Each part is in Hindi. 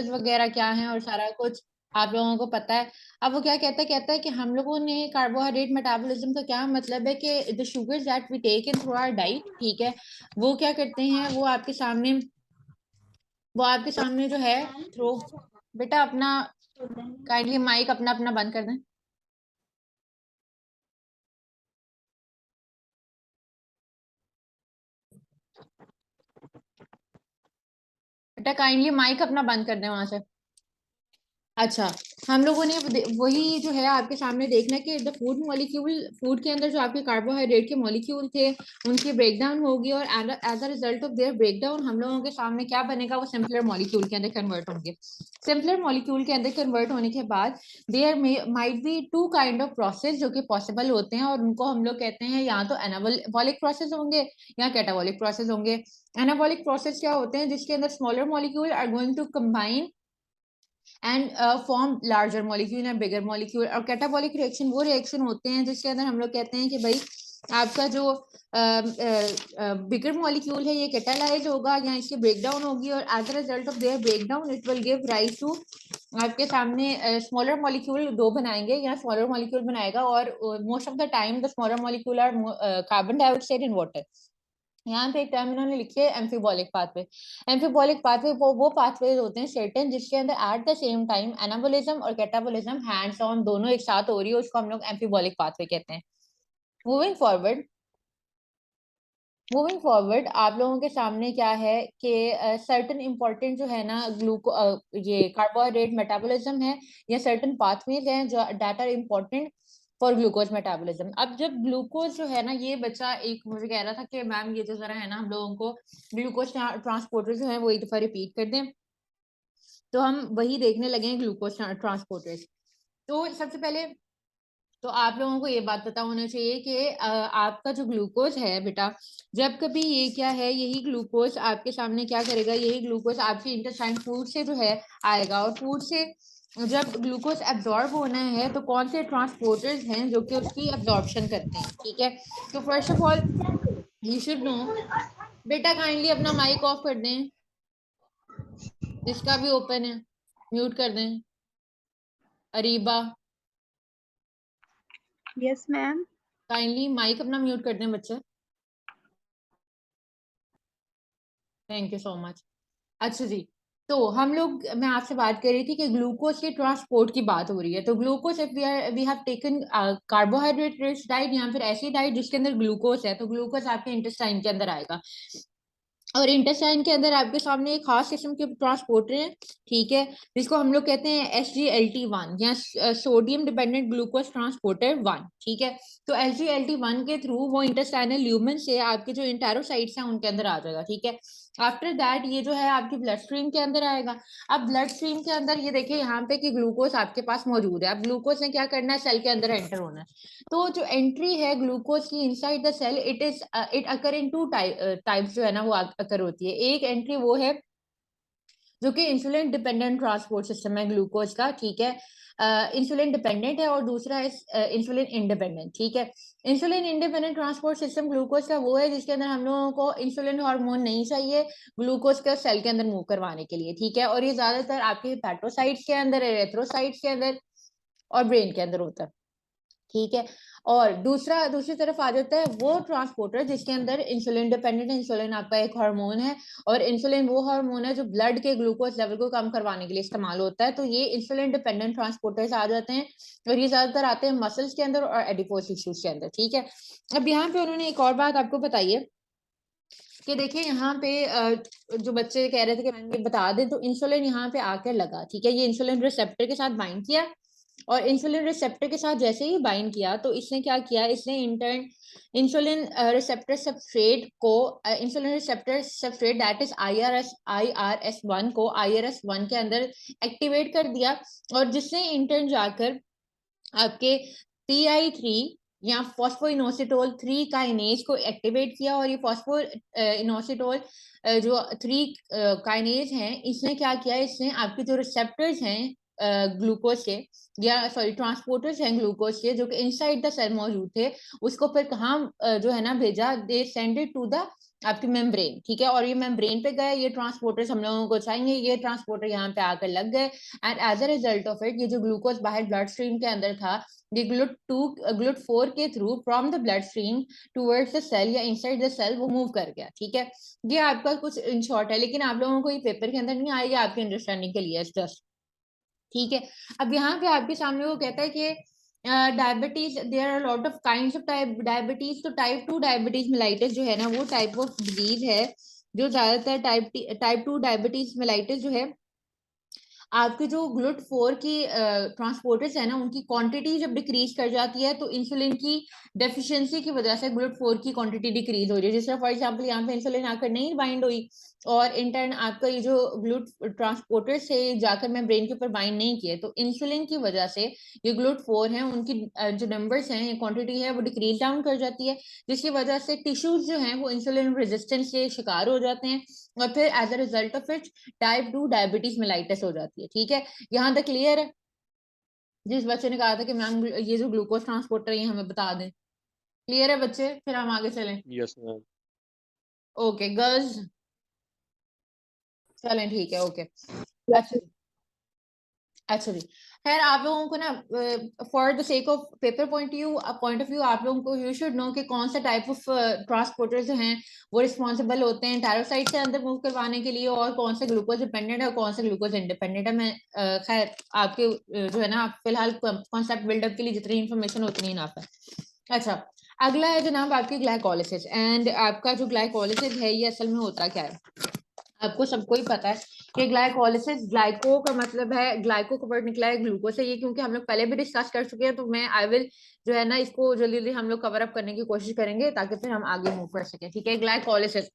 वगैरह क्या है और सारा कुछ आप लोगों को पता है। अब वो क्या कहता है कि हम लोगों ने कार्बोहाइड्रेट मेटाबॉलिज्म का क्या मतलब है कि the sugars that we take in through our diet, ठीक है, वो क्या करते हैं, वो आपके सामने जो है थ्रो, बेटा अपना काइंडली माइक अपना अपना बंद कर दें। बेटा काइंडली माइक अपना बंद कर दें वहां से। अच्छा, हम लोगों ने वही जो है आपके सामने देखना कि द फूड मॉलिक्यूल, फूड के अंदर जो आपके कार्बोहाइड्रेट के मॉलिक्यूल थे उनकी ब्रेकडाउन होगी और as a result of their breakdown हम लोगों के सामने क्या बनेगा, वो सिंपलर मॉलिक्यूल के अंदर कन्वर्ट होंगे। सिंपलर मॉलिक्यूल के अंदर कन्वर्ट होने के बाद there might be two kind of process जो कि पॉसिबल होते हैं और उनको हम लोग कहते हैं या तो एनाबॉलिक प्रोसेस होंगे या कैटाबॉलिक प्रोसेस होंगे। एनाबॉलिक प्रोसेस क्या होते हैं, जिसके अंदर smaller molecule are going to combine and form larger molecule and bigger molecule. और कैटाबॉलिक रिएक्शन वो रिएक्शन होते हैं जिसके अंदर हम लोग कहते हैं कि भाई आपका जो बिगर मॉलिक्यूल है ये कैटालाइज होगा या इसकी ब्रेकडाउन होगी और as a result of their breakdown it will give rise to आपके सामने स्मॉलर मॉलिक्यूल दो बनाएंगे या स्मॉलर मॉलिक्यूल बनाएगा। और most of the time the smaller molecule are carbon dioxide in water. यहाँ पे एक टर्म इन्होंने लिखी है एम्फीबॉलिक पाथवे। एम्फीबॉलिक पाथवे वो पाथवे होते हैं सर्टेन जिसके अंदर at the same time anabolism और कैटाबोलिज्म हैंड्स ऑन दोनों एक साथ हो रही है, उसको हम लोग एम्फीबॉलिक पाथवे कहते हैं। मूविंग फॉरवर्ड, आप लोगों के सामने क्या है कि सर्टेन इंपॉर्टेंट जो है ना ये कार्बोहाइड्रेट मेटाबॉलिज्म है या सर्टेन पाथवेज हैं जो that are important for glucose metabolism. अब जब ग्लूकोज जो है ना, ये बच्चा एक मुझे कह रहा था कि मैम ये जो जरा है ना हम लोगों को ग्लूकोज ट्रांसपोर्टर जो है वो एक दफा रिपीट कर दें, तो हम वही देखने लगे हैं ग्लूकोज ट्रांसपोर्टर्स। तो सबसे पहले तो आप लोगों को ये बात पता होना चाहिए कि आपका जो ग्लूकोज है बेटा, जब कभी ये क्या है, यही ग्लूकोज आपके सामने क्या करेगा, यही ग्लूकोज आपके इंटेस्टाइन फूड से जो है आएगा और फूड से जब ग्लूकोज एब्जॉर्ब होना है तो कौन से ट्रांसपोर्टर्स हैं जो कि उसकी एब्जॉर्प्शन करते हैं, ठीक है। तो first of all you should know, बेटा काइंडली अपना माइक ऑफ कर दें, जिसका भी ओपन है म्यूट कर दें। Areeba yes ma'am. Kindly mike अपना म्यूट कर दें बच्चे। Thank you so much. अच्छा जी, तो हम लोग, मैं आपसे बात कर रही थी कि ग्लूकोज के ट्रांसपोर्ट की बात हो रही है। तो glucose if we have taken carbohydrate rich diet या फिर ऐसी डाइट जिसके अंदर ग्लूकोज है, तो ग्लूकोज आपके इंटेस्टाइन के अंदर आएगा और इंटेस्टाइन के अंदर आपके सामने एक खास किस्म के ट्रांसपोर्टर है, ठीक है, जिसको हम लोग कहते हैं SGLT1 या सोडियम डिपेंडेंट ग्लूकोज ट्रांसपोर्टर 1, ठीक है। तो SGLT1 के थ्रू वो इंटेस्टाइनल ल्यूमेन से आपके जो इंटेरोसाइट्स हैं उनके अंदर आ जाएगा, ठीक है। आफ्टर दैट ये जो है आपकी ब्लड स्ट्रीम के अंदर आएगा। अब ब्लड स्ट्रीम के अंदर ये देखिए यहाँ पे कि ग्लूकोज आपके पास मौजूद है। अब ग्लूकोज ने क्या करना है, सेल के अंदर एंटर होना है। तो जो एंट्री है ग्लूकोज की inside the cell, it occur in two types जो है ना वो अकर होती है। एक एंट्री वो है जो कि इंसुलिन डिपेंडेंट ट्रांसपोर्ट सिस्टम है ग्लूकोज का, ठीक है, इंसुलिन डिपेंडेंट है, और दूसरा है इंसुलिन इंडिपेंडेंट, ठीक है। Insulin independent transport system glucose का वो है जिसके अंदर हम लोगों को इंसुलिन हार्मोन नहीं चाहिए ग्लूकोज का सेल के अंदर मूव करवाने के लिए, ठीक है। और ये ज्यादातर आपके हेपेटोसाइट्स के अंदर, एरिथ्रोसाइट्स के अंदर और ब्रेन के अंदर होता है, ठीक है। और दूसरी तरफ आ जाता है वो ट्रांसपोर्टर जिसके अंदर इंसुलिन डिपेंडेंट, इंसुलिन आपका एक हार्मोन है और इंसुलिन वो हार्मोन है जो ब्लड के ग्लूकोज लेवल को कम करवाने के लिए इस्तेमाल होता है। तो ये इंसुलिन डिपेंडेंट ट्रांसपोर्टर्स आ जाते हैं और ये ज्यादातर आते हैं मसल्स के अंदर और एडिपोज टिश्यूज के अंदर, ठीक है। अब यहाँ पे उन्होंने एक और बात आपको बताई है कि देखिए यहाँ पे जो बच्चे कह रहे थे कि मैंने बता दें, तो इंसुलिन यहाँ पे आकर लगा, ठीक है, ये इंसुलिन रिसेप्टर के साथ बाइंड किया और इंसुलिन रिसेप्टर के साथ जैसे ही बाइंड किया तो इसने क्या किया, इसने इंटर्न इंसुलिन रिसेप्टर सबस्ट्रेट को, insulin receptor substrate that is IRS1 को IRS1 के अंदर एक्टिवेट कर दिया और जिसने इंटर्न जाकर आपके PI3 या फॉस्फोइनोसिटोल 3 काइनेज को एक्टिवेट किया और ये फॉस्फोइनोसिटोल जो 3 काइनेज हैं, इसने क्या किया, इसने आपके जो रिसेप्टर्स हैं ग्लूकोज के, या सॉरी ट्रांसपोर्टर्स हैं ग्लूकोज के जो कि इनसाइड द सेल मौजूद थे, उसको फिर कहाँ जो है ना भेजा, they send it to the आपकी मेम्ब्रेन, ठीक है, और ये मेम्ब्रेन पे गए, ये ट्रांसपोर्टर्स हम लोगों को चाहिए, ये ट्रांसपोर्टर यहाँ पे आकर लग गए, and as a result of it ये जो ग्लूकोज बाहर ब्लड स्ट्रीम के अंदर था, ये GLUT4 के through from the blood stream towards the cell या इनसाइड द सेल वो मूव कर गया, ठीक है। ये आपका कुछ इन शॉर्ट है, लेकिन आप लोगों को ये पेपर के अंदर नहीं आएगा, आपकी अंडरस्टैंडिंग के लिए जस्ट, ठीक है। अब यहाँ पे आपके सामने वो कहता है कि diabetes, there are lot of kinds of diabetes, तो टाइप 2 डायबिटीज मेलाइटिस जो है ना, वो टाइप ऑफ डिजीज है जो ज्यादातर टाइप 2 डायबिटीज मेलाइटिस जो है, आपके जो GLUT4 की ट्रांसपोर्टर्स है ना, उनकी क्वांटिटी जब डिक्रीज कर जाती है, तो इंसुलिन की डेफिशिएंसी की वजह से GLUT4 की क्वांटिटी डिक्रीज हो रही है। जिस तरह फॉर एग्जांपल यहाँ पे इंसुलिन आकर नहीं बाइंड हुई, और इंटर्न आपका ये जो ग्लूट ट्रांसपोर्टर से जाकर मैं ब्रेन के ऊपर बाइंड नहीं किए, तो इंसुलिन की वजह से ये GLUT4 है, उनकी जो नंबर्स हैं, ये क्वांटिटी है, वो डिक्रीज डाउन कर जाती है, जिसकी वजह से टिश्यूज जो हैं वो इंसुलिन रेजिस्टेंस के शिकार हो जाते हैं, और फिर as a result of it type 2 diabetes mellitus हो जाती है, ठीक है। यहाँ तक क्लियर है? जिस बच्चे ने कहा था कि मैम ये जो ग्लूकोज ट्रांसपोर्टर है ये हमें बता दें, क्लियर है बच्चे? फिर हम आगे चलें। Yes ma'am. ओके गर्ल्स, चलें ठीक है, ओके। अच्छा जी, अच्छा जी, खैर आप लोगों को ना for the sake of paper point of view आप लोगों को यू शुड नो कि कौन सा टाइप ऑफ ट्रांसपोर्टर जो हैं वो रिस्पॉन्सिबल होते हैं टायरोसाइड से अंदर मूव करवाने के लिए, और कौन से ग्लूकोज डिपेंडेंट है और कौन से ग्लूकोज इंडिपेंडेंट है। मैं खैर आपके जो है ना, फिलहाल कॉन्सेप्ट बिल्डअप के लिए जितनी इन्फॉर्मेशन उतनी इनफ है। अच्छा, अगला है जनाब आपकी ग्लाइकोलिसिस, एंड आपका जो ग्लाइकोलिसिस है ये असल में होता क्या है, आपको सबको ही पता है कि ग्लाइकोलिसिस, ग्लाइको का मतलब है, ग्लाइको का वर्ड निकला है ग्लूकोज से, ये क्योंकि हम लोग पहले भी डिस्कस कर चुके हैं, तो मैं आई विल जो है ना इसको जल्दी जल्दी हम लोग कवर अप करने की कोशिश करेंगे ताकि फिर हम आगे मूव कर सकें, ठीक है। ग्लाइकोलिसिस,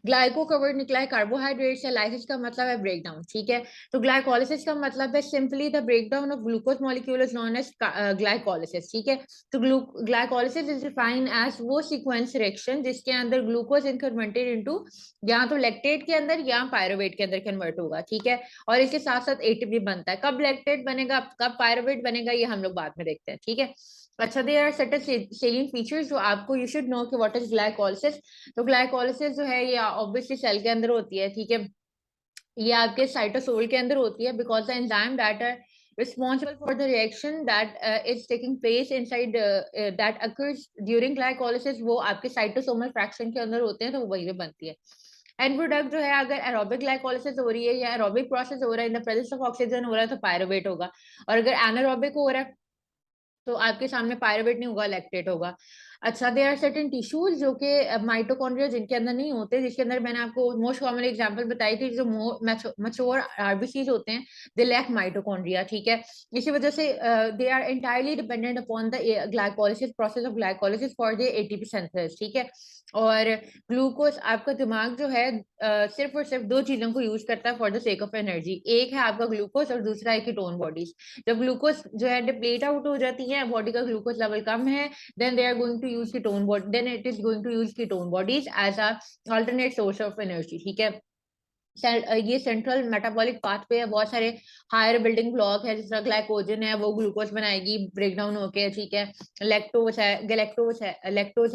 ग्लाइको का वर्ड निकला है कार्बोहाइड्रेट से, लाइसिस का मतलब है ब्रेक डाउन, ठीक है। तो ग्लाइकोलिसिस का मतलब है simply the break down of glucose molecule is known as glycolysis, ठीक है। तो ग्लाइकोलिसिस इज डिफाइंड एज वो सीक्वेंस रिएक्शन जिसके अंदर ग्लूकोज इज कन्वर्टेड इनटू या तो लैक्टेट के अंदर या पायरुवेट के अंदर कन्वर्ट होगा, ठीक है, और इसके साथ साथ एटीपी बनता है। कब लैक्टेट बनेगा, कब पायरुवेट बनेगा, ये हम लोग बाद में देखते हैं, ठीक है। अच्छा, there are certain salient features जो आपको यू शुड नो कि व्हाट इज ग्लाइकोलिसिस। तो ग्लाइकोलिसिस जो है ये ऑब्वियसली सेल के अंदर होती है, ठीक है, ये आपके साइटोसोल के अंदर होती है, because the enzyme that are responsible for the reaction that is taking place inside that occurs during glycolysis वो आपके साइटोसोमल फ्रैक्शन के अंदर होते हैं, तो वो वही पे बनती है। एंड प्रोडक्ट जो है, अगर एरोबिक ग्लाइकोलिसिस हो रही है या एरोबिक प्रोसेस हो रहा है इन द प्रेजेंस ऑफ ऑक्सीजन हो रहा है तो पायरुवेट होगा, और अगर एनारोबिक हो रहा है तो आपके सामने पायरुवेट नहीं होगा, लैक्टेट होगा। अच्छा, देयर आर सर्टेन टिश्यूज जो कि माइटोकॉन्ड्रिया जिनके अंदर नहीं होते, जिसके अंदर मैंने आपको मोस्ट कॉमन एग्जांपल बताई थी, जो मैच्योर आरबीसीज होते हैं दे लैक माइटोकॉन्ड्रिया, ठीक है। इसी वजह से they are entirely dependent upon the glycolysis process of glycolysis for the ATP synthesis, ठीक है। और ग्लूकोज, आपका दिमाग जो है सिर्फ और सिर्फ दो चीजों को यूज करता है for the sake of energy, एक है आपका ग्लूकोज और दूसरा है कीटोन बॉडीज। जब ग्लूकोज जो है डिप्लीट आउट हो जाती है, बॉडी का ग्लूकोज लेवल कम है, then they are going to use ketone body, then it is going to use ketone bodies as a alternate source of energy, ठीक है। ये सेंट्रल मेटाबॉलिक पाथवे है, बहुत सारे हायर बिल्डिंग ब्लॉक है, जिस तरह ग्लाइकोजन है वो ग्लूकोज बनाएगी ब्रेक डाउन होके, ठीक है। लैक्टोज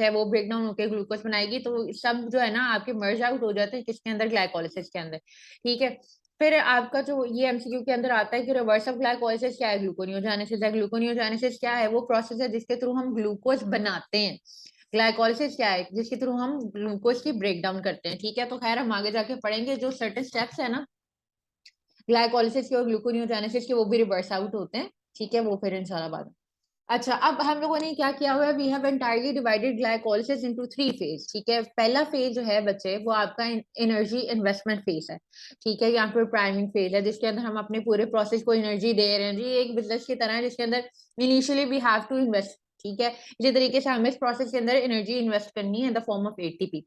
है वो ब्रेक डाउन होके ग्लूकोज बनाएगी, तो सब जो है ना आपके मर्ज आउट हो जाते हैं किसके अंदर, ग्लाइकोलिसिस के अंदर, ठीक है। फिर आपका जो ये एमसीक्यू के अंदर आता है कि रिवर्स ऑफ ग्लाइकोलिसिस क्या है, ग्लूकोनियोजेनेसिस है। ग्लूकोनियोजेनेसिस क्या है, वो प्रोसेस है जिसके थ्रू हम ग्लूकोज बनाते हैं। ग्लाइकोलिसिस क्या है, जिसके थ्रू हम ग्लूकोज की ब्रेक डाउन करते हैं, ठीक है। तो खैर हम आगे जाके पढ़ेंगे जो सर्टेन स्टेप्स है ना ग्लाइकोलिसिस के और ग्लूकोनियोजेनेसिस के, वो भी रिवर्स आउट होते हैं, ठीक है, वो फिर इंशाल्लाह बाद में। अच्छा, अब हम लोगों ने क्या किया हुआ है, we have entirely divided glycolysis into 3 phase, ठीक है। पहला फेज जो है बच्चे वो आपका एनर्जी इन्वेस्टमेंट फेज है, ठीक है, यहाँ पर प्राइमिंग फेज है जिसके अंदर हम अपने पूरे प्रोसेस को एनर्जी दे रहे हैं, जी एक बिजनेस की तरह है जिसके अंदर initially we have to invest, ठीक है। इसी तरीके से हमें इस प्रोसेस के अंदर एनर्जी इन्वेस्ट करनी है in the form of ATP.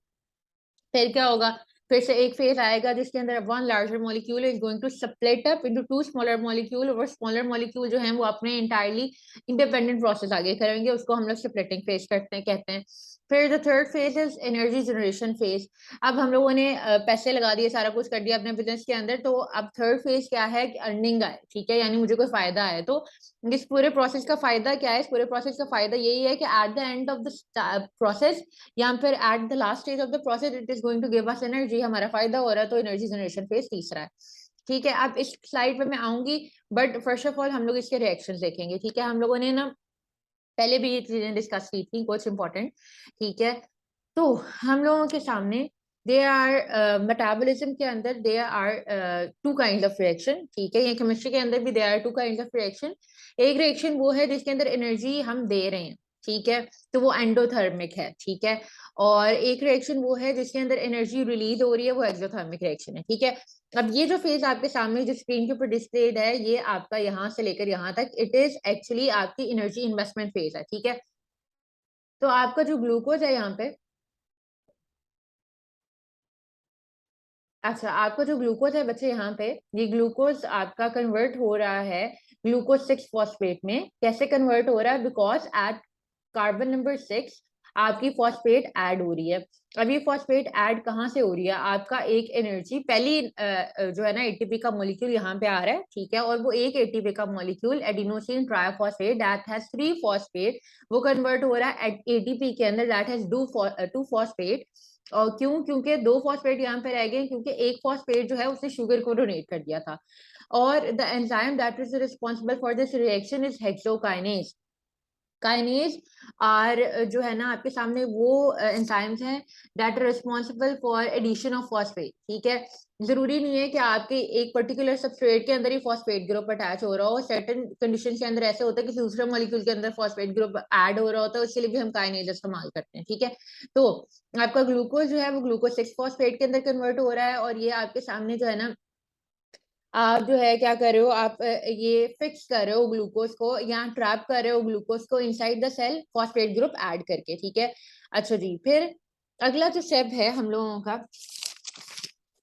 फिर क्या होगा, फिर से एक फेज आएगा जिसके अंदर one larger molecule is going to split up into two smaller molecule, और स्मॉलर मॉलिक्यूल जो है वो अपने इंटायरली इंडिपेंडेंट प्रोसेस आगे करेंगे, उसको हम लोग स्प्लिटिंग फेज करते हैं कहते हैं। फिर the third phase is energy generation phase. अब हम लोगों ने पैसे लगा दिए, सारा कुछ कर दिया अपने बिजनेस के अंदर, तो अब थर्ड फेज क्या है कि अर्निंग आए, ठीक है, यानी मुझे कोई फायदा आए। तो इस पूरे प्रोसेस का फायदा क्या है? इस पूरे प्रोसेस का फायदा यही है कि at the end of the process या फिर at the last stage of the process it is going to give us energy, हमारा फायदा हो रहा है। तो एनर्जी जनरेशन फेज तीसरा है, ठीक है। अब इस स्लाइड पे मैं आऊंगी, बट फर्स्ट ऑफ ऑल हम लोग इसके रिएक्शंस देखेंगे, ठीक है। हम लोगों ने ना पहले भी ये चीजें डिस्कस की थी, कुछ इंपॉर्टेंट, ठीक है। तो हम लोगों के सामने दे आर मेटाबॉलिज्म के अंदर they are two kind of reaction, ठीक है। ये केमिस्ट्री के अंदर भी they are two kind of reaction. एक रिएक्शन वो है जिसके अंदर एनर्जी हम दे रहे हैं, ठीक है, तो वो एंडोथर्मिक है, ठीक है। और एक रिएक्शन वो है जिसके अंदर एनर्जी रिलीज हो रही है, वो एक्सोथर्मिक रिएक्शन है, ठीक है। अब ये जो फेज आपके सामने जो स्क्रीन के ऊपर डिस्प्लेड है, ये आपका यहाँ से लेकर यहाँ तक इट इज एक्चुअली आपकी एनर्जी इन्वेस्टमेंट फेज है, ठीक है। तो आपका जो ग्लूकोज है यहाँ पे, अच्छा, आपका जो ग्लूकोज है बच्चे यहाँ पे, ये ग्लूकोज आपका कन्वर्ट हो रहा है ग्लूकोज 6 फॉस्फेट में। कैसे कन्वर्ट हो रहा है? बिकॉज एट कार्बन नंबर 6 आपकी फॉस्फेट ऐड हो रही है। अब ये फॉस्फेट ऐड कहाँ से हो रही है? आपका एक एनर्जी पहली जो है ना एटीपी का मॉलिक्यूल यहाँ पे आ रहा है, ठीक है, और वो एक एटीपी का molecule adenosine triphosphate that has 3 phosphate, वो कन्वर्ट हो रहा है एटीपी के अंदर दैट हैज 2 फॉस्फेट। और क्यों? क्योंकि 2 फॉस्फेट यहाँ पे रह गए, क्योंकि एक फॉस्फेट जो है उसने शुगर को डोनेट कर दिया था। और the enzyme that is responsible for this reaction is hexokinase. Kinase are जो है ना आपके सामने वो एंजाइम्स हैं that are responsible for addition of phosphate, ठीक है। जरूरी नहीं है कि आपके एक पर्टिकुलर सबस्ट्रेट के अंदर ही फॉस्फेट ग्रुप अटैच हो रहा हो, सर्टेन कंडीशन के अंदर ऐसे होता है कि दूसरे मॉलिक्यूल के अंदर फॉस्फेट ग्रुप ऐड हो रहा होता है, उसके लिए भी हम काइनेज इस्तेमाल करते हैं, ठीक है। तो आपका ग्लूकोज जो है वो ग्लूकोज 6 फॉस्फेट के अंदर कन्वर्ट हो रहा है, और ये आपके सामने जो है ना आप जो है क्या कर रहे हो, आप ये फिक्स कर रहे हो ग्लूकोज को या ट्रैप कर रहे हो ग्लूकोज को inside the cell phosphate group add करके, ठीक है। अच्छा जी, फिर अगला जो स्टेप है हम लोगों का,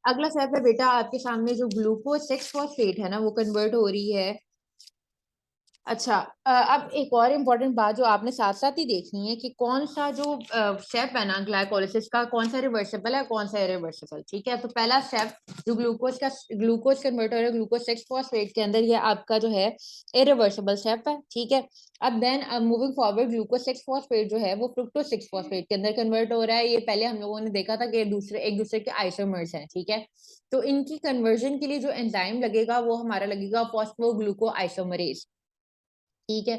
अगला स्टेप है बेटा आपके सामने जो ग्लूकोज 6 फॉस्फेट है ना वो कन्वर्ट हो रही है। अच्छा, अब एक और इम्पोर्टेंट बात जो आपने साथ साथ ही देखनी है कि कौन सा जो स्टेप है ना ग्लाइकोलिसिस का, कौन सा रिवर्सिबल है कौन सा इरिवर्सिबल, ठीक है। तो पहला स्टेप जो ग्लूकोज कन्वर्टर है ग्लूकोज 6 फॉस्फेट के अंदर, ये आपका जो है इरिवर्सिबल स्टेप है, ठीक है। अब then moving forward glucose 6 phosphate जो है वो फ्रुक्टोज 6 फॉस्फेट के अंदर कन्वर्ट हो रहा है। ये पहले हम लोगों ने देखा था कि एक दूसरे के आइसोमर्स हैं, ठीक है। तो इनकी कन्वर्जन के लिए जो एंजाइम लगेगा वो हमारा लगेगा फॉस्फोग्लूको आइसोमरेज, ठीक है।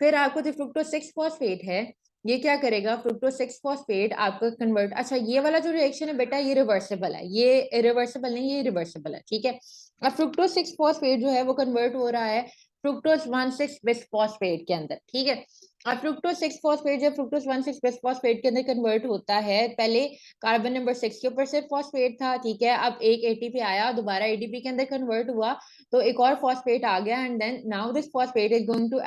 फिर आपको जो फ्रुक्टोज 6 फॉस्फेट है ये क्या करेगा? फ्रुक्टोज 6 फॉस्फेट आपका कन्वर्ट, अच्छा ये वाला जो रिएक्शन है बेटा ये रिवर्सिबल है, ये इरिवर्सिबल नहीं, ये रिवर्सिबल है, ठीक है। अब फ्रुक्टोज 6 फॉस्फेट जो है वो कन्वर्ट हो रहा है फ्रुक्टोज 1,6 बिस्फॉस्फेट के अंदर, ठीक है। और फ्रुक्टोज 6 फॉस्फेट जब फ्रुक्टोज 1,6 बिस्फॉस्फेट के अंदर कन्वर्ट होता है, पहले कार्बन नंबर 6 के ऊपर सिर्फ फॉस्फेट था, ठीक है। अब एक एटीपी आया, दोबारा एटीपी के अंदर कन्वर्ट हुआ, तो एक और फॉस्फेट आ गया, and then now this phosphate is going to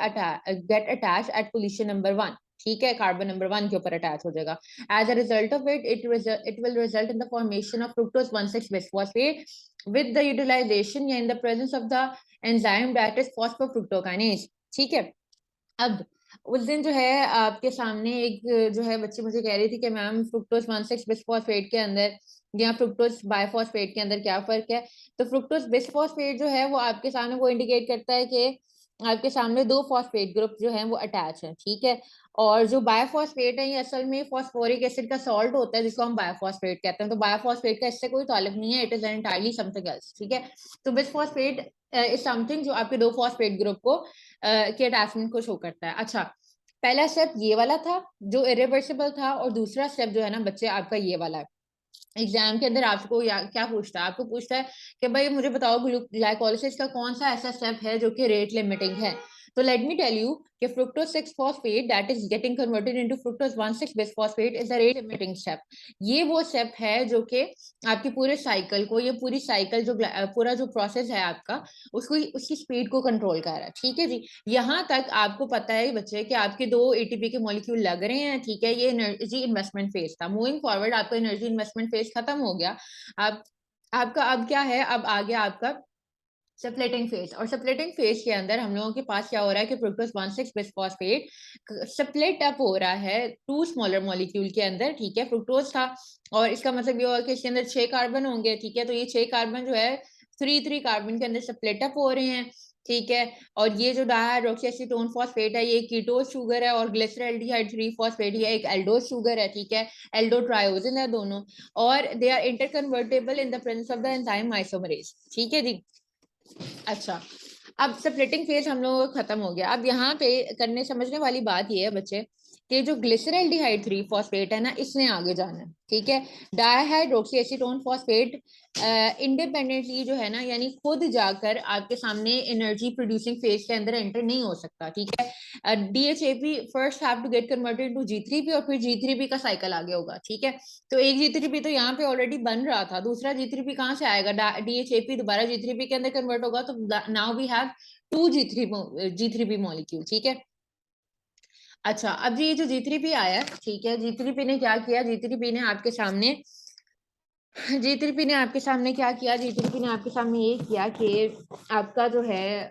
get attach at position number 1, ठीक है, कार्बन नंबर 1 के ऊपर अटैच हो जाएगा। As a result of it will result in the formation of fructose 1,6 bisphosphate with the utilisation या in the presence of the enzyme that is phosphofructokinase, ठीक है। अब उस दिन जो है आपके सामने एक जो है बच्ची मुझे कह रही थी कि मैम फ्रुक्टोज 1,6 बिस्फॉस्फेट के अंदर या फ्रुक्टोज बाइफॉस्फेट के अंदर क्या फर्क है? तो फ्रुक्टोज बिस्फॉस्फेट जो है वो आपके सामने वो इंडिकेट करता है कि आपके सामने 2 फॉस्फेट ग्रुप जो है वो अटैच है, ठीक है। और जो बायोफॉस्फेट है ये असल में फॉस्फोरिक एसिड का सॉल्ट होता है जिसको हम बायोफॉस्फेट कहते हैं। तो बायोफॉस्फेट का इससे कोई ताल्लुक नहीं है, it is entirely something else, ठीक है। तो बिस्फॉस्फेट इज समथिंग जो आपके 2 फॉस्फेट ग्रुप को के अटैचमेंट को शो करता है। अच्छा, पहला स्टेप ये वाला था जो इरिवर्सिबल था, और दूसरा स्टेप जो है ना बच्चे आपका ये वाला है। एग्जाम के अंदर आपको क्या पूछता है? आपको पूछता है कि भाई मुझे बताओ ग्लाइकोलिसिस का कौन सा ऐसा स्टेप है जो कि रेट लिमिटिंग है। तो लेट मी टेल यू कि fructose 6 phosphate that is getting converted into fructose 1,6 bisphosphate is the rate limiting step. ये वो स्टेप है जो कि आपकी पूरे साइकिल को, ये पूरी साइकिल जो पूरा जो प्रोसेस है आपका उसको उसकी स्पीड को कंट्रोल कर रहा है, ठीक है जी। यहाँ तक आपको पता है बच्चे कि आपके 2 एटीपी के मॉलिक्यूल लग रहे हैं, ठीक है। ये एनर्जी इन्वेस्टमेंट फेज था। मूविंग फॉरवर्ड आपका एनर्जी इन्वेस्टमेंट फेज खत्म हो गया। अब आपका अब क्या है? अब आ गया आपका सप्लेटिंग फेज, और सप्लेटिंग फेज के अंदर हम लोगों के पास क्या हो रहा है कि फ्रुक्टोज 1,6 बिस्फॉस्फेट स्प्लिट अप हो रहा है टू स्मॉलर मॉलिक्यूल के अंदर, ठीक है। फ्रुक्टोज था और इसका मतलब ये होगा कि इसके अंदर 6 कार्बन होंगे, ठीक है। तो ये 6 कार्बन जो है 3 कार्बन के अंदर स्प्लिट अप हो रहे हैं, ठीक है। और ये जो डाइहाइड्रोक्सीएसीटोन फॉस्फेट है ये कीटोज शुगर है, और ग्लिसरल्डिहाइड 3 फॉस्फेट ये एक एल्डोज शुगर है, ठीक है। एल्डो ट्रायोजिन है दोनों, और they are interconvertible in the presence of the enzyme isomerase, ठीक है जी। अच्छा, अब स्प्लिटिंग फेज हम लोगों का खत्म हो गया। अब यहाँ पे करने समझने वाली बात ये है बच्चे कि जो ग्लिसरल्डिहाइड 3 फॉस्फेट है ना, इसने आगे जाना है, ठीक है। डाइहाइड्रोक्सीएसीटोन फॉस्फेट इंडिपेंडेंटली जो है ना, यानी खुद जाकर आपके सामने एनर्जी प्रोड्यूसिंग फेज के अंदर एंटर नहीं हो सकता, ठीक है। DHAP first have to get converted to G3P, और फिर जी3पी का साइकिल आगे होगा, ठीक है। तो एक जी3पी तो यहाँ पे ऑलरेडी बन रहा था, दूसरा जी3पी कहाँ से आएगा? डीएचएपी दोबारा जी3पी के अंदर कन्वर्ट होगा, तो now we have two G3P molecule, ठीक है। अच्छा, अब ये जो जी3पी आया, ठीक है, जी3पी ने क्या किया? जी3पी ने आपके सामने क्या किया? जी3पी ने आपके सामने ये किया कि आपका जो है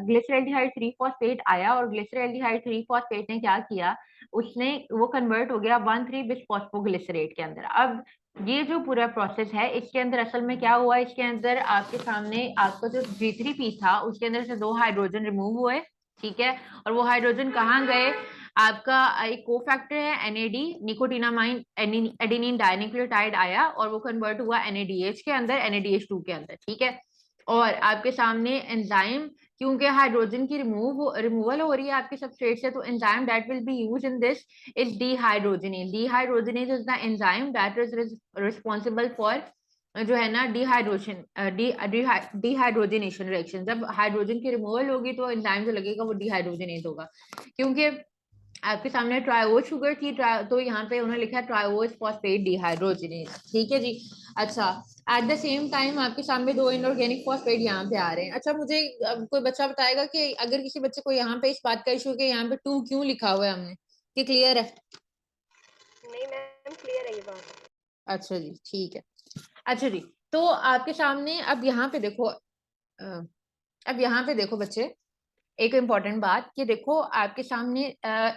ग्लिसरल्डिहाइड 3 फॉस्फेट आया, और ग्लिसरल्डिहाइड 3 फॉस्फेट ने क्या किया? उसने वो कन्वर्ट हो गया 1,3 बिस्फॉस्फोग्लिसरेट के अंदर। अब ये जो पूरा प्रोसेस है, इसके अंदर असल में क्या हुआ? इसके अंदर आपके सामने आपका जो जी3पी था उसके अंदर से 2 हाइड्रोजन रिमूव हुए, ठीक है। और वो हाइड्रोजन कहाँ गए? आपका एक कोफैक्टर है एनएडी, निकोटिनामाइन एडेनिन डाइन्यूक्लियोटाइड आया, और वो कन्वर्ट हुआ एनएडीएच के अंदर, एनएडीएच2 के अंदर, ठीक है। और आपके सामने एंजाइम, क्योंकि हाइड्रोजन की रिमूवल हो रही है आपके सबस्ट्रेट से, तो enzyme that will be used in this is dehydrogenase. Dehydrogenase is the enzyme that is responsible for जो है ना डिहाइड्रोजनेशन रिएक्शन। जब हाइड्रोजन की रिमूवल होगी तो एंजाइम जो लगेगा वो डिहाइड्रोजनेज होगा, क्योंकि आपके सामने ट्रायोज शुगर थी, तो यहाँ पे उन्होंने लिखा है ट्रायोज फॉस्फेट डिहाइड्रोजनेज, ठीक है जी। अच्छा, एट द सेम टाइम आपके सामने 2 इनऑर्गेनिक फॉस्फेट यहाँ पे आ रहे हैं। अच्छा, मुझे कोई बच्चा बताएगा कि अगर किसी बच्चे को यहाँ पे इस बात का इशू है कि यहाँ पे 2 क्यों लिखा हुआ है हमने, कि क्लियर है? नहीं मैम, क्लियर है ये बात। अच्छा जी, ठीक है। अच्छा जी, तो आपके सामने अब यहाँ पे देखो बच्चे, एक इम्पॉर्टेंट बात कि देखो आपके सामने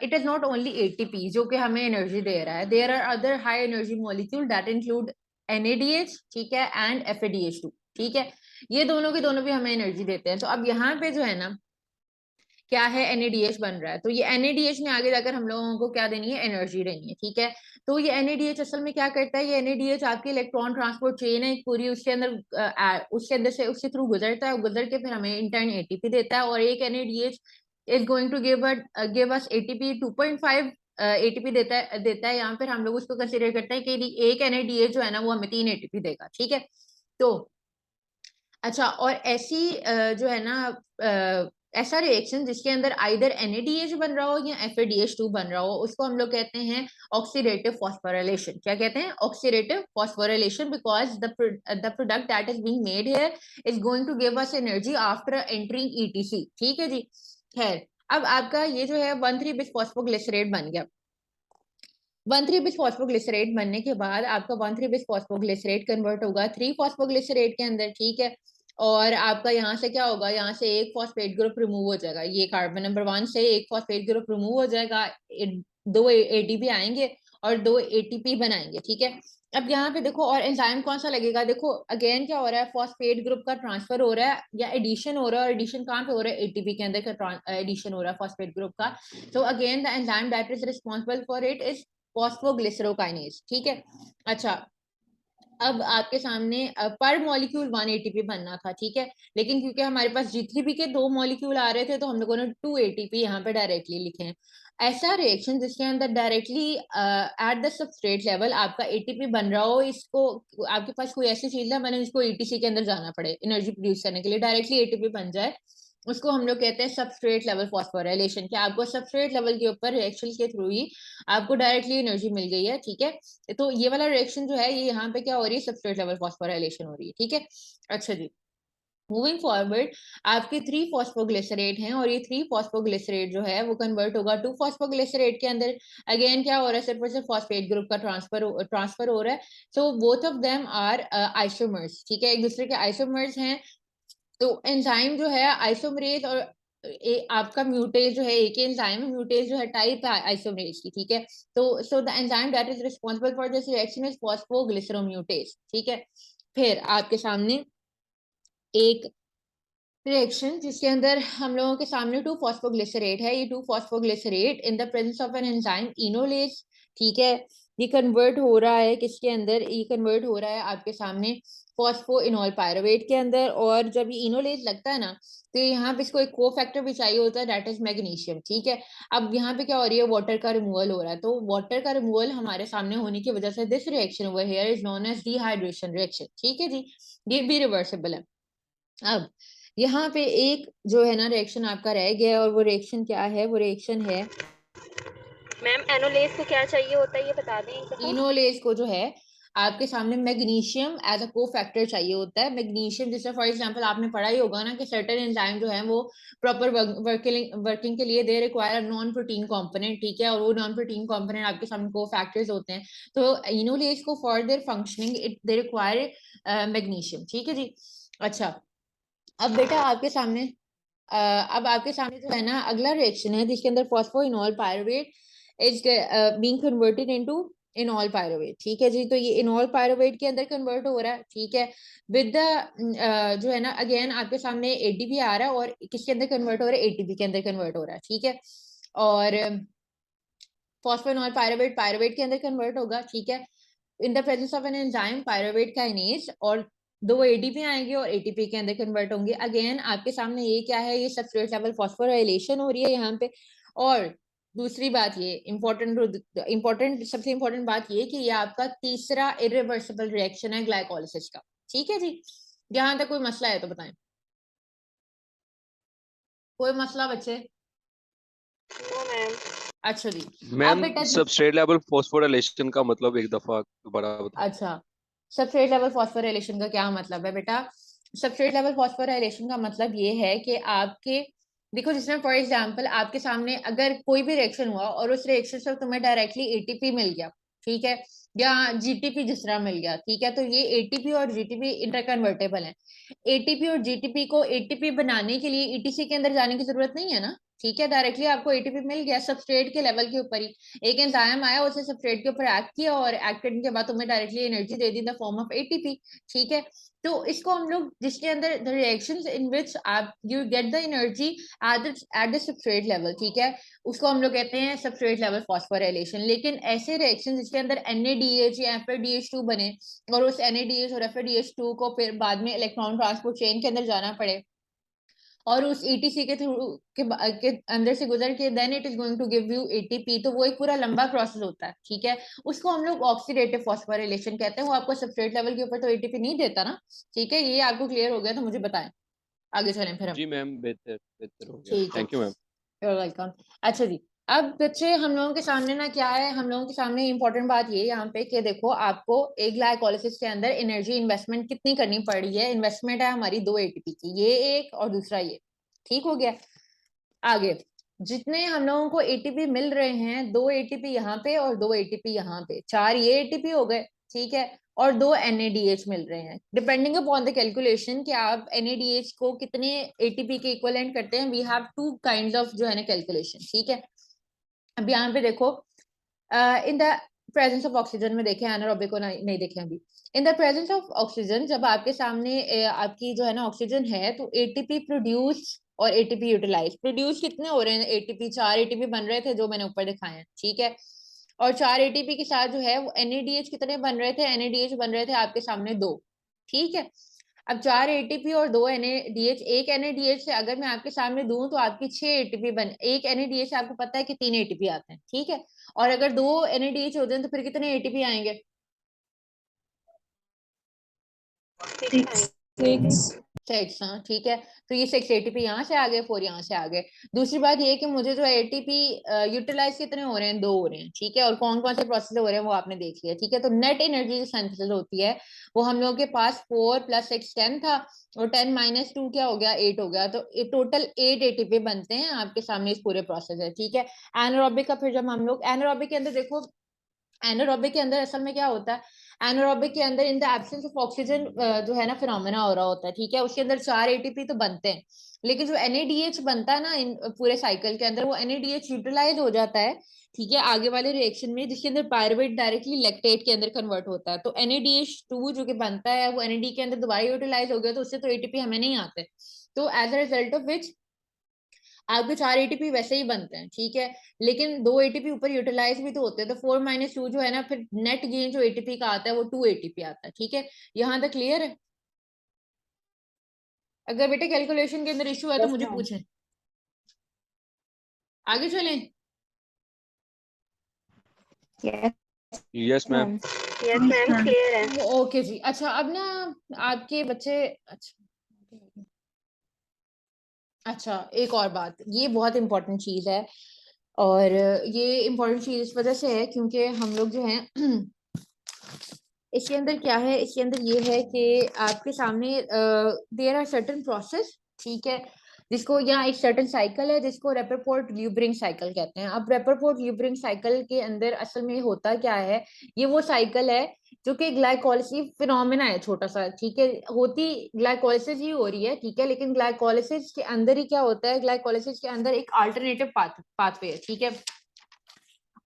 it is not only ATP जो कि हमें एनर्जी दे रहा है, there are other high energy molecule that include NADH, ठीक है, एंड FADH2, ठीक है। ये दोनों के दोनों भी हमें एनर्जी देते हैं। तो अब यहाँ पे जो है ना क्या है, NADH बन रहा है, तो ये NADH ने आगे जाकर हम लोगों को क्या देनी है? एनर्जी देनी है, ठीक है। तो ये NADH असल में क्या करता है? ये NADH आपकी इलेक्ट्रॉन ट्रांसपोर्ट चेन है एक पूरी, उसके अंदर से उसके थ्रू गुजरता है, गुजर के फिर हमें इंटर्न ATP देता है, और एक NADH is going to give us ATP 2.5 ATP देता है यहाँ पर। हम लोग उसको कंसिडर करते हैं कि एक NADH जो है ना वो हमें 3 ATP देगा, ठीक है। तो अच्छा, और ऐसी जो है ना ऐसा रिएक्शन जिसके अंदर आइदर NADH बन रहा हो या FADH2 बन रहा हो, उसको हम लोग कहते हैं ऑक्सीडेटिव फॉस्फोराइलेशन। क्या कहते हैं? Oxidative phosphorylation, because the product that is being made here is going to give us energy after entering ETC, ठीक है जी। खैर, अब आपका ये जो है 1,3 बिस्फॉस्फोग्लिसरेट बन गया। 1,3 बिस्फॉस्फोग्लिसरेट बनने के बाद आपका 1,3 बिस्फॉस्फोग्लिसरेट कन्वर्ट होगा 3 फॉस्फोग्लिसरेट के अंदर, ठीक है। और आपका यहाँ से क्या होगा? यहाँ से एक फॉस्फेट ग्रुप रिमूव हो जाएगा, ये कार्बन नंबर 1 से एक फॉस्फेट ग्रुप रिमूव हो जाएगा, 2 ATP आएंगे और 2 ATP बनाएंगे, ठीक है। अब यहाँ पे देखो, और एंजाइम कौन सा लगेगा? देखो अगेन क्या हो रहा है? फॉस्फेट ग्रुप का ट्रांसफर हो रहा है या एडिशन हो रहा है, और एडिशन कहाँ पे हो रहा है? ATP के अंदर का एडिशन हो रहा है फॉस्फेट ग्रुप का। तो again the enzyme that is responsible for it is phosphoglycerokinase, ठीक है। अच्छा, अब आपके सामने पर मॉलिक्यूल 1 ATP बनना था, ठीक है, लेकिन क्योंकि हमारे पास G3P के 2 मॉलिक्यूल आ रहे थे तो हम लोगों ने 2 ATP यहाँ पे डायरेक्टली लिखे हैं। ऐसा रिएक्शन जिसके अंदर directly at the substrate level आपका ATP बन रहा हो, इसको आपके पास कोई ऐसी चीज है मैंने इसको ETC के अंदर जाना पड़े एनर्जी प्रोड्यूस करने के लिए, डायरेक्टली ATP बन जाए, उसको हम लोग कहते हैं सबस्ट्रेट लेवल फॉस्फोराइलेशन। क्या आपको सबस्ट्रेट लेवल के ऊपर रिएक्शन के थ्रू ही आपको डायरेक्टली एनर्जी मिल गई है, ठीक है। तो ये वाला रिएक्शन जो है ये यहाँ पे क्या हो रही है? सबस्ट्रेट लेवल फॉस्फोराइलेशन हो रही है, ठीक है। अच्छा जी, मूविंग फॉरवर्ड आपके 3 फॉस्फोग्लिसरेट हैं और ये 3 फॉस्फोग्लिसरेट जो है वो कन्वर्ट होगा 2 फॉस्फोग्लिसरेट के अंदर। अगेन क्या हो रहा है, सिर्फ और सिर्फ फॉस्फेट ग्रुप का ट्रांसफर हो रहा है। So both of them are isomers, ठीक है, एक दूसरे के आइसोमर्स हैं। तो एंजाइम जो है आइसोमरेज और आपका म्यूटेज जो है एक ही एंजाइम है, म्यूटेज जो है टाइप है आइसोमरेज की, ठीक है। तो so the enzyme that is responsible for this reaction is phosphoglyceromutase, ठीक है। फिर आपके सामने एक रिएक्शन जिसके अंदर हम लोगों के सामने 2 फॉस्फोग्लिसरेट है, ये 2 phosphoglycerate in the presence of an enzyme enolase, ठीक है, ये कन्वर्ट हो रहा है किसके अंदर, ये कन्वर्ट हो रहा है आपके सामने फॉस्फोइनोल पायरुवेट के अंदर। और जब ये इनोलेज लगता है ना, तो यहाँ पे इसको एक को फैक्टर भी चाहिए होता है, दैट इज मैग्नीशियम, ठीक है। अब यहाँ पे क्या हो रही है, वाटर का रिमूवल हो रहा है, तो वाटर का रिमूवल हमारे सामने होने की वजह से this reaction over here is known as dehydration reaction, ठीक है जी, ये भी रिवर्सिबल है। अब यहाँ पे एक जो है ना रिएक्शन आपका रह गया है, और वो रिएक्शन क्या है, वो रिएक्शन है मैम एनोलेज को क्या चाहिए होता है ये बता दें एक दफा। इनोलेज को जो है आपके सामने मैग्नीशियम एज अ को फैक्टर चाहिए होता है। मैग्नीशियम जैसे फॉर एग्जांपल आपने पढ़ा ही होगा ना कि सर्टेन एंजाइम जो है वो प्रॉपर वर्किंग के लिए they require non protein component, ठीक है, और वो नॉन प्रोटीन कंपोनेंट आपके सामने को फैक्टर्स होते हैं। तो इनोलेज को for their functioning it they require magnesium, ठीक है जी। अच्छा, अब बेटा आपके सामने अब आपके सामने जो है ना अगला रिएक्शन है जिसके अंदर phosphoenol pyruvate is being converted into enol pyruvate, ठीक है जी। तो ये इनोल पायरुवेट के अंदर कन्वर्ट हो रहा है, ठीक है, विद द जो है ना अगेन आपके सामने एटीपी आ रहा है, और किसके अंदर कन्वर्ट हो रहा है, एटीपी के अंदर कन्वर्ट हो रहा है, ठीक है। और फॉस्फोइनोल पायरुवेट पायरुवेट के अंदर कन्वर्ट होगा, ठीक है, इन the presence of an enzyme pyruvate kinase, और दो एटीपी आएंगे और एटीपी के अंदर कन्वर्ट होंगे। अगेन आपके सामने ये क्या है, ये सबस्ट्रेट लेवल फॉस्फोराइलेशन हो रही है यहाँ पे। और दूसरी बात ये इंपॉर्टेंट सबसे इंपॉर्टेंट बात ये कि ये आपका तीसरा इरिवर्सिबल रिएक्शन है ग्लाइकोलिसिस का, ठीक है जी। यहाँ तक कोई मसला है तो बताएं, कोई मसला बच्चे? No ma'am. अच्छा जी। अब मैम बेटा सबस्ट्रेट लेवल फॉस्फोराइलेशन का मतलब एक दफा दोबारा बताएं। अच्छा, सबस्ट्रेट लेवल फॉस्फोराइलेशन का क्या मतलब है बेटा? सबस्ट्रेट लेवल फॉस्फोराइलेशन का मतलब ये है कि आपके देखो, जिसमें फॉर एग्जांपल आपके सामने अगर कोई भी रिएक्शन हुआ और उस रिएक्शन से तुम्हें डायरेक्टली एटीपी मिल गया, ठीक है, या जीटीपी जिस तरह मिल गया, ठीक है, तो ये एटीपी और जीटीपी इंटरकन्वर्टेबल है। एटीपी और जीटीपी को एटीपी बनाने के लिए ईटीसी के अंदर जाने की जरूरत नहीं है ना, ठीक है, डायरेक्टली आपको एटीपी मिल गया सबस्ट्रेट के लेवल के ऊपर ही। एक एंजाइम आया, उसे सबस्ट्रेट के ऊपर एक्ट किया और एक्ट करने के बाद तुम्हें directly energy they the in the form of ATP, ठीक है। तो इसको हम लोग जिसके अंदर द रिएक्शंस इन विच आप you get the energy at the substrate level, ठीक है, उसको हम लोग कहते हैं सबस्ट्रेट लेवल फॉस्फोराइलेशन। लेकिन ऐसे रिएक्शन जिसके अंदर NADH या FADH2 बने और उस NADH और FADH2 को फिर बाद में इलेक्ट्रॉन ट्रांसपोर्ट चेन के अंदर जाना पड़े और उस ETC के थ्रू के अंदर से गुजर के then it is going to give you ATP, तो वो एक पूरा लंबा प्रोसेस होता है, ठीक है। उसको हम लोग ऑक्सीडेटिव फॉस्फोराइलेशन कहते हैं। वो आपको सबस्ट्रेट लेवल के ऊपर तो ATP नहीं देता ना, ठीक है, ये आपको क्लियर हो गया तो मुझे बताएं, आगे चलें फिर हम। जी मैम, बेहतर बेहतर हो गया, ठीक है, thank you ma'am. you're welcome। अच्छा जी, अब बच्चे हम लोगों के सामने ना क्या है, हम लोगों के सामने इंपॉर्टेंट बात ये यहाँ पे कि देखो आपको एक ग्लाइकोलिसिस के अंदर एनर्जी इन्वेस्टमेंट कितनी करनी पड़ रही है। इन्वेस्टमेंट है हमारी 2 ATP की, ये एक और दूसरा ये, ठीक हो गया। आगे जितने हम लोगों को एटीपी मिल रहे हैं, 2 एटीपी यहाँ पे और 2 एटीपी यहाँ पे, 4 ये एटीपी हो गए, ठीक है, और 2 NADH मिल रहे हैं। डिपेंडिंग अपॉन द कैलकुलेशन कि आप NADH को कितने एटीपी के इक्वलेंट करते हैं, वी हैव 2 काइंड्स ऑफ जो है ना कैलकुलेशन, ठीक है। अब यहाँ पे देखो इन द प्रेजेंस ऑफ ऑक्सीजन में देखें, एनारोबिक को नहीं देखें अभी। इन द प्रेजेंस ऑफ ऑक्सीजन जब आपके सामने आपकी जो है ना ऑक्सीजन है, तो एटीपी प्रोड्यूस और एटीपी यूटिलाइज, प्रोड्यूस कितने हो रहे हैं, एटीपी 4 एटीपी बन रहे थे जो मैंने ऊपर दिखाए हैं, ठीक है। और 4 एटीपी के साथ जो है वो NADH कितने बन रहे थे, NADH बन रहे थे आपके सामने 2, ठीक है। अब 4 एटीपी और 2 NADH, एक NADH से अगर मैं आपके सामने दूं तो आपकी 6 एटीपी बन, एक NADH से आपको पता है कि 3 एटीपी आते हैं, ठीक है। और अगर 2 NADH होते हैं तो फिर कितने एटीपी आएंगे? 6 6 हाँ ठीक है। तो ये 6 एटीपी यहाँ से आ गए, 4 यहाँ से आ गए। दूसरी बात ये है कि मुझे जो एटीपी यूटिलाइज कितने हो रहे हैं, 2 हो रहे हैं, ठीक है। और कौन कौन से प्रोसेस हो रहे हैं वो आपने देख लिया, ठीक है। तो नेट एनर्जी जो सिंथेसिस होती है वो हम लोगों के पास 4 + 6 10 था, और 10 - 2 क्या हो गया, 8 हो गया। तो टोटल 8 एटीपी बनते हैं आपके सामने, इस पूरे प्रोसेस है, ठीक है। एनारोबिक का फिर जब हम लोग एनारोबिक के अंदर देखो, एनारोबिक के अंदर असल में क्या होता है, एनारोबिक के अंदर in the absence of oxygen जो है ना फिनोमेना हो रहा होता है, ठीक है। उसके अंदर 4 एटीपी तो बनते हैं, लेकिन जो NADH बनता है ना इन पूरे साइकिल के अंदर, वो NADH यूटिलाइज हो जाता है, ठीक है, आगे वाले रिएक्शन में, जिसके अंदर पायरुवेट डायरेक्टली लैक्टेट के अंदर कन्वर्ट होता है। तो NADH2 जो कि बनता है वो NAD के अंदर दोबारा यूटिलाइज हो गया, तो उससे तो एटीपी हमें नहीं आते। तो as a result of which आपके 4 एटीपी वैसे ही बनते हैं, ठीक है। लेकिन 2 एटीपी ऊपर यूटिलाइज भी तो होते हैं, तो 4 - 2 जो है ना, फिर नेट गेन जो एटीपी का आता है वो 2 एटीपी आता है, ठीक है। यहाँ तक क्लियर है? अगर बेटे कैलकुलेशन के अंदर इशू है तो मुझे पूछें, आगे चलें। Yes ma'am. Yes ma'am, clear है। ओके जी। अच्छा अब ना आपके बच्चे, अच्छा एक और बात, ये बहुत इंपॉर्टेंट चीज है, और ये इंपॉर्टेंट चीज इस वजह से है क्योंकि हम लोग जो है इसके अंदर क्या है, इसके अंदर ये है कि आपके सामने देयर आर सर्टेन प्रोसेस, ठीक है, जिसको यहाँ एक सर्टेन साइकिल है जिसको रेपरपोर्ट ल्यूबरिंग साइकिल कहते हैं। अब रेपरपोर्ट ल्यूबरिंग साइकिल के अंदर असल में होता क्या है, ये वो साइकिल है जो कि ग्लाइकोलिसिस फिनोमेना है, छोटा सा, ठीक है। होती ग्लाइकोलिसिस ही हो रही है, ठीक है, लेकिन ग्लाइकोलिसिस के अंदर ही क्या होता है, ग्लाइकोलिसिस के अंदर एक अल्टरनेटिव पाथवे है, ठीक है।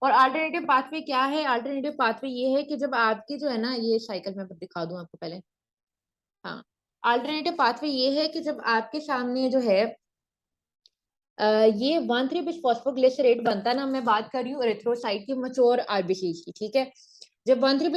और अल्टरनेटिव पाथवे क्या है, अल्टरनेटिव पाथवे ये है कि जब आपकी जो है ना, ये साइकिल मैं दिखा दूं आपको पहले, हाँ। अल्टरनेटिव पाथवे ये है कि जब आपके सामने जो है ये 1,3 बिस्फॉस्फोग्लिसरेट बनता है ना, मैं बात कर रही हूँ एरिथ्रोसाइट की, मच्योर आरबीसीज की, ठीक है। जब 1,3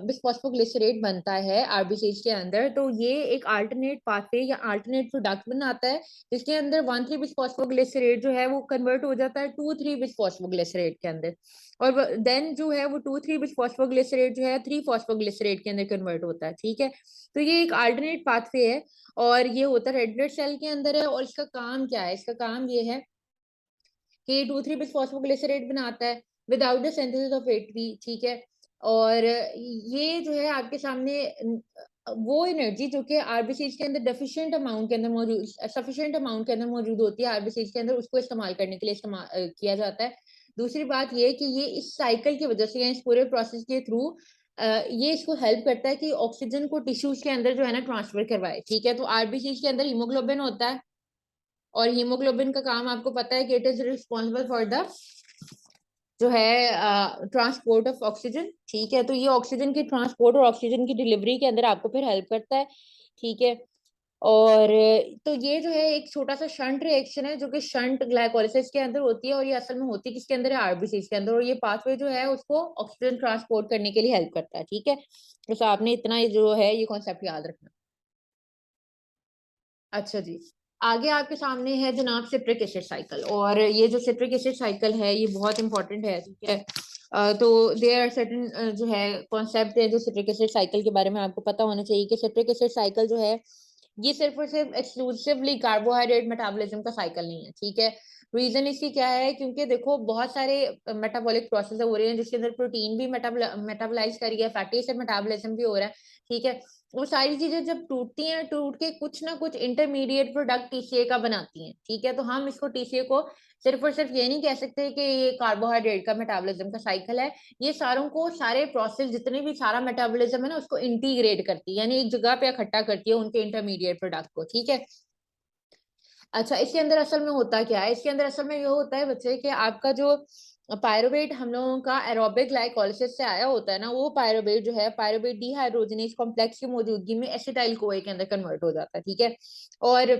बिस्फॉस्फोग्लिसरेट बनता है आरबीसीज के अंदर, तो ये एक अल्टरनेट पाथवे या अल्टरनेट प्रोडक्ट बनाता है, जिसके अंदर 1,3 बिस्फॉस्फोग्लिसरेट जो है वो कन्वर्ट हो जाता है 2,3 बिस्फॉस्फोग्लिसरेट के अंदर, और देन जो है वो 2,3 बिस्फॉस्फोग्लिसरेट जो है 3 फॉस्फोग्लिसरेट के अंदर कन्वर्ट होता है, ठीक है। तो ये एक अल्टरनेट पाथवे है, और ये होता है रेड ब्लड सेल के अंदर है। और इसका काम क्या है, इसका काम ये है कि 2,3 बिस्फॉस्फोग्लिसरेट बनाता है without the synthesis of ATP, ठीक है। और ये जो है आपके सामने वो एनर्जी जो कि आरबीसीज के अंदर डेफिशिएंट अमाउंट के अंदर मौजूद, सफिशिएंट अमाउंट के अंदर मौजूद होती है आरबीसीज के अंदर, उसको इस्तेमाल करने के लिए इस्तेमाल किया जाता है। दूसरी बात ये कि ये इस साइकिल की वजह से या इस पूरे प्रोसेस के थ्रू ये इसको हेल्प करता है कि ऑक्सीजन को टिश्यूज के अंदर जो है ना ट्रांसफर करवाए, ठीक है। तो आरबीसीज के अंदर हीमोग्लोबिन होता है, और हीमोग्लोबिन का काम आपको पता है कि it is responsible for the जो है ट्रांसपोर्ट ऑफ ऑक्सीजन, ठीक है। तो ये ऑक्सीजन की ट्रांसपोर्ट और ऑक्सीजन की डिलीवरी के अंदर आपको फिर हेल्प करता है, ठीक है। और तो ये जो है एक छोटा सा शंट रिएक्शन है जो कि शंट ग्लाइकोलिसिस के अंदर होती है, और ये असल में होती है किसके अंदर है, आरबीसीज के अंदर, और ये पाथवे जो है उसको ऑक्सीजन ट्रांसपोर्ट करने के लिए हेल्प करता है, ठीक है। तो आपने इतना जो है ये कॉन्सेप्ट याद रखना। अच्छा जी, आगे आपके सामने है जनाब सिट्रिक एसिड साइकिल, और ये जो सिट्रिक एसिड साइकिल है ये बहुत इंपॉर्टेंट है, ठीक है। तो देयर आर सर्टेन जो है कॉन्सेप्ट है जो सिट्रिक एसिड साइकिल के बारे में आपको पता होना चाहिए कि सिट्रिक एसिड साइकिल जो है ये सिर्फ और सिर्फ एक्सक्लूसिवली कार्बोहाइड्रेट मेटाबॉलिज्म का साइकिल नहीं है, ठीक है। रीजन इसकी क्या है, क्योंकि देखो बहुत सारे मेटाबॉलिक प्रोसेस हो रहे हैं जिसके अंदर प्रोटीन भी मेटाबोलाइज कर रही है, फैटी एसिड मेटाबॉलिज्म भी हो रहा है, ठीक है। वो सारी चीजें जब टूटती हैं, टूट के कुछ ना कुछ इंटरमीडिएट प्रोडक्ट टीसीए का बनाती हैं, ठीक है। तो हम इसको टीसीए को सिर्फ और सिर्फ ये नहीं कह सकते कि ये कार्बोहाइड्रेट का मेटाबॉलिज्म का साइकिल है, ये सारों को, सारे प्रोसेस जितने भी सारा मेटाबॉलिज्म है ना उसको इंटीग्रेट करती है, यानी एक जगह पे इकट्ठा करती है उनके इंटरमीडिएट प्रोडक्ट को, ठीक है। अच्छा इसके अंदर असल में होता क्या है, इसके अंदर असल में ये होता है बच्चे कि आपका जो पायरुवेट हम लोगों का एरोबिक ग्लाइकोलिसिस से आया होता है ना, वो पायरुवेट जो है पायरुवेट डिहाइड्रोजनेज कॉम्प्लेक्स की मौजूदगी में एसिटाइल कोए के अंदर कन्वर्ट हो जाता है, ठीक है। और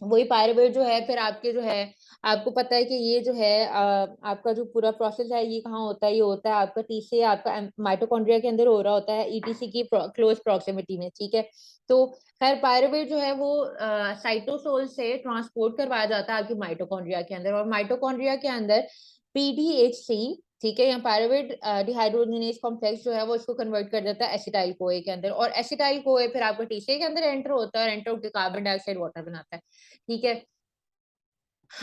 वही पायरुवेट जो है फिर आपके जो है, आपको पता है कि ये जो है आपका जो पूरा प्रोसेस है ये कहाँ होता है, ये होता है आपका टीसी आपका माइटोकॉन्ड्रिया के अंदर हो रहा होता है, ईटीसी की क्लोज प्रॉक्सिमिटी में, ठीक है। तो खैर पायरुवेट जो है वो साइटोसोल से ट्रांसपोर्ट करवाया जाता है आपकी माइटोकॉन्ड्रिया के अंदर, और माइटोकॉन्ड्रिया के अंदर पीडीएचसी, ठीक है। यहाँ पायरुवेट डिहाइड्रोजनेज कॉम्प्लेक्स जो है वो इसको कन्वर्ट कर देता है एसिटाइल कोए के अंदर, और एसिटाइल कोए फिर आपका टीसीए के अंदर एंटर होता है और एंटर होकर कार्बन डाइऑक्साइड वाटर बनाता है। ठीक है।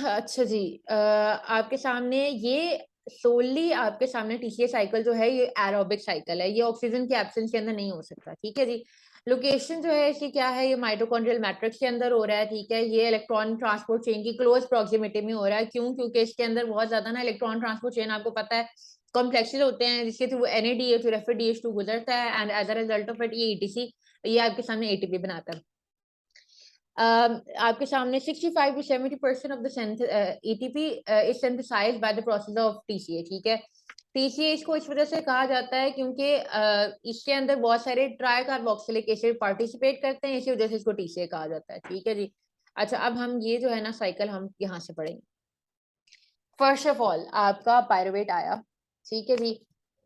अच्छा जी, आपके सामने ये सोली आपके सामने टीसीए साइकिल जो है ये एरोबिक साइकिल है, ये ऑक्सीजन के एब्सेंस के अंदर नहीं हो सकता। ठीक है जी। लोकेशन जो है इसकी क्या है, ये माइटोकॉन्ड्रियल मैट्रिक्स के अंदर हो रहा है। ठीक है। ये इलेक्ट्रॉन ट्रांसपोर्ट चेन की क्लोज प्रॉक्सिमिटी में हो रहा है। क्यों? क्योंकि इसके अंदर बहुत ज्यादा ना इलेक्ट्रॉन ट्रांसपोर्ट चेन, आपको पता है, कॉम्प्लेक्सेस होते हैं जिसके थ्रू NADH और FADH2 गुजरता है, and as a result of it ये ETC, ये आपके सामने ATP बनाता है। आपके सामने 65 to 70% of the ATP is synthesized by the process of TCA। ठीक है। TCA इसको इस वजह से कहा जाता है क्योंकि इसके अंदर बहुत सारे ट्राई कार्बोक्सिलिक एसिड पार्टिसिपेट करते हैं, इसी वजह से इसको TCA कहा जाता है। ठीक है जी। अच्छा, अब हम ये जो है ना साइकिल हम यहाँ से पढ़ेंगे। फर्स्ट ऑफ ऑल आपका पायरुवेट आया। ठीक है जी।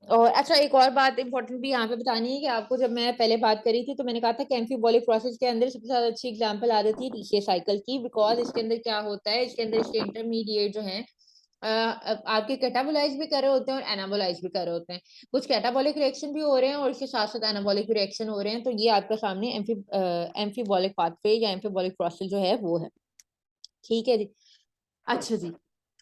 और अच्छा, एक और बात इंपॉर्टेंट भी यहाँ पे बतानी है कि आपको जब मैं पहले बात करी थी तो मैंने कहा था कि एम्फीबॉलिक प्रोसेस के अंदर सबसे ज्यादा अच्छी एग्जांपल आ जाती है टीसीए साइकिल की, बिकॉज इसके अंदर क्या होता है, इसके अंदर इसके इंटरमीडिएट जो है आपके कैटाबोलाइज भी कर रहे होते हैं और एनाबोलाइज भी कर रहे होते हैं। कुछ कैटाबॉलिक रिएक्शन भी हो रहे हैं और इसके साथ साथ एनाबॉलिक रिएक्शन हो रहे हैं। तो ये आपका सामने एम्फीबॉलिक पाथवे या एम्फीबॉलिक प्रोसेस जो है वो है। ठीक है जी। अच्छा जी,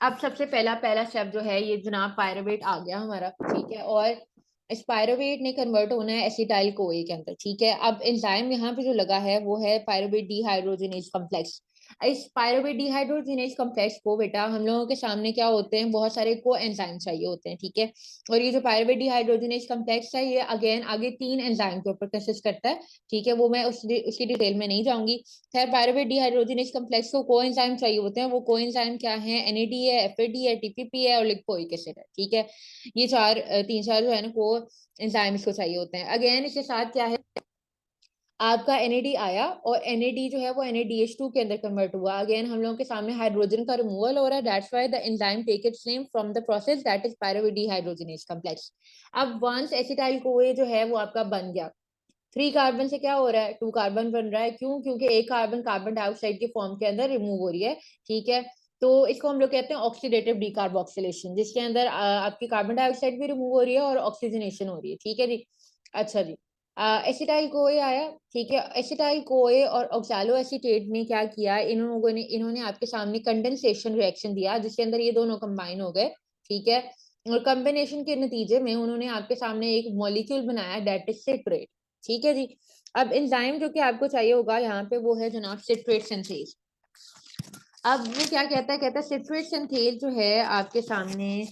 अब सबसे पहला पहला स्टेप जो है ये जनाब पायरुवेट आ गया हमारा। ठीक है। और इस पायरुवेट ने कन्वर्ट होना है एसिटाइल कोए के अंदर। ठीक है। अब एंजाइम यहाँ पे जो लगा है वो है पायरुवेट डिहाइड्रोजनेज कॉम्प्लेक्स। इस पायरुवेट डिहाइड्रोजनेज कॉम्प्लेक्स को बेटा हम लोगों के सामने क्या होते हैं, बहुत सारे को एंजाइम चाहिए होते हैं। ठीक है। और ये जो पायरुवेट डिहाइड्रोजनेज कॉम्प्लेक्स है ये अगेन आगे 3 एंजाइम के ऊपर कंसिस्ट करता है। ठीक है। वो मैं उसकी डिटेल में नहीं जाऊंगी। खैर, पायरुवेट डिहाइड्रोजनेज कॉम्प्लेक्स को कोएंजाइम चाहिए होते हैं। वो कोएंजाइम क्या है, NAD है, FAD है, TPP है और लिपोइक एसिड है। ठीक है। ये तीन चार जो है ना को एंजाइम इसको चाहिए होते हैं। अगेन इसके साथ क्या है, आपका NAD आया और NAD जो है वो NADH2 के अंदर कन्वर्ट हुआ। अगेन हम लोगों के सामने हाइड्रोजन का रिमूवल हो रहा है, that's why the enzyme take its name from the process that is pyruvate dehydrogenase complex. अब वंस एसिटाइल कोए जो है वो आपका बन गया, 3 कार्बन से क्या हो रहा है, 2 कार्बन बन रहा है। क्यों? क्योंकि एक कार्बन कार्बन डाइऑक्साइड के फॉर्म के अंदर रिमूव हो रही है। ठीक है। तो इसको हम लोग कहते हैं ऑक्सीडेटिव डीकार्बोक्सिलेशन, जिसके अंदर आपकी कार्बन डाइऑक्साइड भी रिमूव हो रही है और ऑक्सीजनेशन हो रही है। ठीक है जी। अच्छा जी, एसिटाइल कोए आया। ठीक है। एसिटाइल कोए और ऑक्सैलो एसीटेट ने क्या किया, इन्होंने आपके सामने कंडेंसेशन रिएक्शन दिया जिसके अंदर ये दोनों कंबाइन हो गए। ठीक है। और कॉम्बिनेशन के नतीजे में उन्होंने आपके सामने एक मॉलिक्यूल बनाया दैट इज सिट्रेट। ठीक है जी। अब एंजाइम जो कि आपको चाहिए होगा यहाँ पे वो है जनाब सिट्रेट सिंथेज। अब वो क्या कहता है, कहता है सिट्रेट सिंथेज जो है आपके सामने,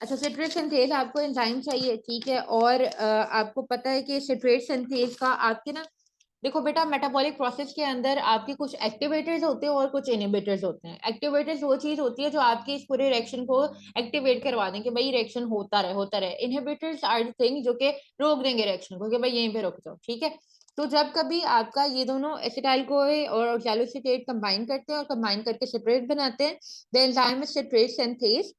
अच्छा सिट्रेट सिंथेज आपको एंजाइम चाहिए। ठीक है। और आपको पता है कि सिट्रेट सिंथेज का आपके ना, देखो बेटा, मेटाबॉलिक प्रोसेस के अंदर आपके कुछ एक्टिवेटर्स होते हैं और कुछ इनहिबिटर्स होते हैं। एक्टिवेटर्स वो चीज होती है जो आपके इस पूरे रिएक्शन को एक्टिवेट करवा दें कि भाई रिएक्शन होता रहे होता रहे। इनहिबिटर्स आर द थिंग जो कि रोक देंगे रिएक्शन को कि भाई यहीं पे रुक जाओ। ठीक है। तो जब कभी आपका ये दोनों एसिटाइल कोए और ऑक्सैलोएसीटेट कंबाइन करते हैं और कंबाइन करके सिट्रेट बनाते हैं, the enzyme is citrate synthase.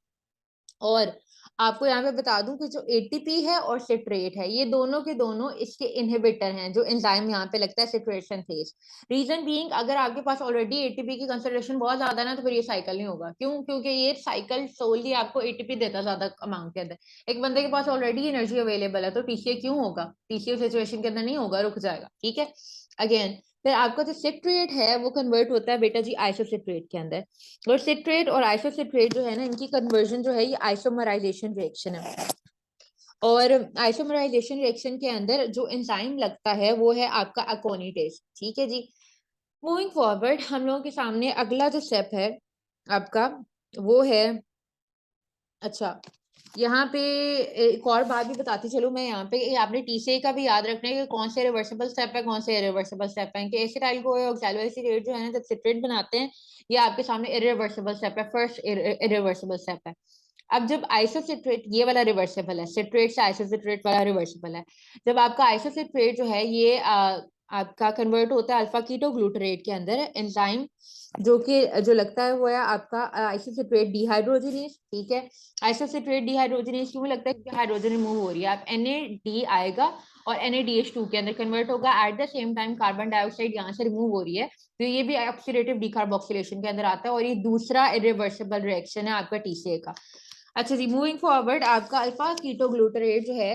और आपको यहाँ पे बता दूं कि जो ATP है और सिट्रेट है ये दोनों के दोनों इसके इनहिबिटर हैं, जो एंजाइम यहाँ पे लगता है सिट्रेट सिंथेज। रीजन बीइंग, अगर आपके पास ऑलरेडी ATP की कंसंट्रेशन बहुत ज्यादा ना तो फिर ये साइकिल नहीं होगा। क्यों? क्योंकि ये साइकिल सोली आपको ATP देता ज्यादा अमाउंट के अंदर। एक बंदे के पास ऑलरेडी एनर्जी अवेलेबल है तो TCA क्यों होगा, TCA सिचुएशन के अंदर नहीं होगा, रुक जाएगा। ठीक है। अगेन फिर आपका जो सिट्रेट है वो कन्वर्ट होता है बेटा जी आइसोसिट्रेट के अंदर। और सिट्रेट और आइसोसिट्रेट जो है ना, इनकी कन्वर्जन जो है ये आइसोमराइजेशन रिएक्शन है। और आइसोमराइजेशन रिएक्शन के अंदर जो एंजाइम लगता है वो है आपका अकोनिटेज। ठीक है जी। मूविंग फॉरवर्ड हम लोगों के सामने अगला जो स्टेप है आपका वो है, अच्छा यहाँ पे एक और बात भी बताती चलूँ मैं यहाँ पे, आपने TCA का भी याद रखना है कि कौन से रिवर्सिबल स्टेप है, कौन से इरिवर्सिबल स्टेप है। कि एसिटाइल को ऑक्सैलो एसीटेट जो है ना जब सिट्रेट बनाते हैं, ये आपके सामने इरिवर्सिबल स्टेप है, फर्स्ट इरिवर्सिबल स्टेप है। अब जब आइसोसिट्रेट, ये वाला रिवर्सिबल है, सिट्रेट से आइसोसिट्रेट वाला रिवर्सिबल है। जब आपका आइसोसिट्रेट जो है ये आपका कन्वर्ट होता है अल्फा कीटो ग्लूटरेट के अंदर, एंजाइम जो लगता है वो है आपका आइसोसिट्रेट डिहाइड्रोजनेज। ठीक है। आइसोसिट्रेट डिहाइड्रोजनेज क्यों लगता है, क्योंकि हाइड्रोजन रिमूव हो रही है। आप NAD आएगा और NADH2 के अंदर कन्वर्ट होगा। Eight the same time carbon dioxide यहाँ से रिमूव हो रही है, तो ये भी ऑक्सीडेटिव डिकार्बोक्सिलेशन के अंदर आता है और ये दूसरा इरिवर्सिबल रिएक्शन है आपका TCA का। अच्छा जी, मूविंग फॉरवर्ड आपका अल्फा कीटोग्लूटारेट जो है,